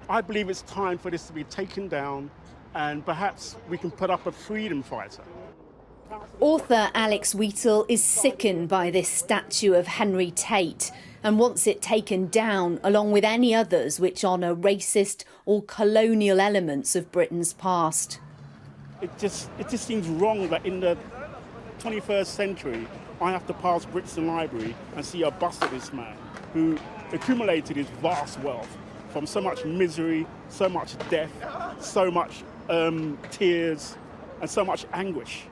I believe it's time for this to be taken down, and perhaps we can put up a freedom fighter. Author Alex Wheatle is sickened by this statue of Henry Tate and wants it taken down, along with any others which honour racist or colonial elements of Britain's past. It just seems wrong that in the 21st century I have to pass Brixton Library and see a bust of this man who accumulated his vast wealth from so much misery, so much death, so much tears and so much anguish.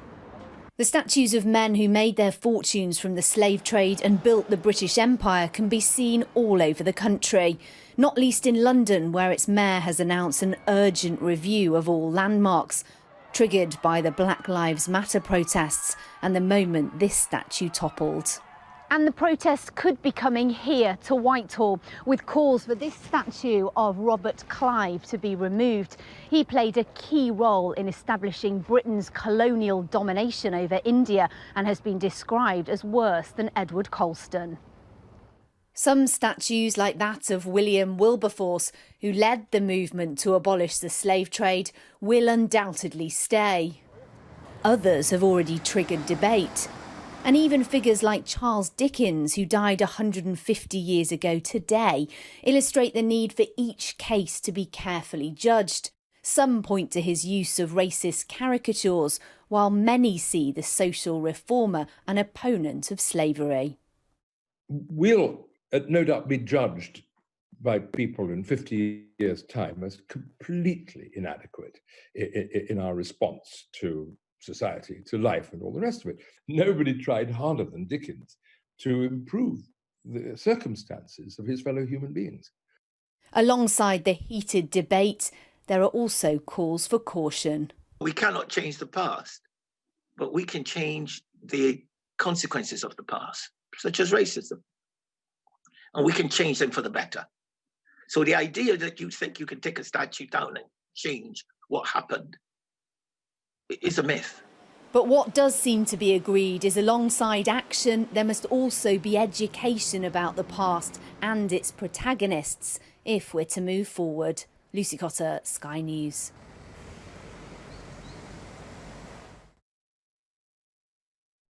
The statues of men who made their fortunes from the slave trade and built the British Empire can be seen all over the country, not least in London, where its mayor has announced an urgent review of all landmarks, triggered by the Black Lives Matter protests and the moment this statue toppled. And the protests could be coming here to Whitehall, with calls for this statue of Robert Clive to be removed. He played a key role in establishing Britain's colonial domination over India and has been described as worse than Edward Colston. Some statues, like that of William Wilberforce, who led the movement to abolish the slave trade, will undoubtedly stay. Others have already triggered debate. And even figures like Charles Dickens, who died 150 years ago today, illustrate the need for each case to be carefully judged. Some point to his use of racist caricatures, while many see the social reformer an opponent of slavery. We'll no doubt be judged by people in 50 years' time as completely inadequate in our response to society, to life and all the rest of it. Nobody tried harder than Dickens to improve the circumstances of his fellow human beings. Alongside the heated debate, there are also calls for caution. We cannot change the past, but we can change the consequences of the past, such as racism. And we can change them for the better. So the idea that you think you can take a statue down and change what happened is a myth. But what does seem to be agreed is alongside action, there must also be education about the past and its protagonists if we're to move forward. Lucy Cotter, Sky News.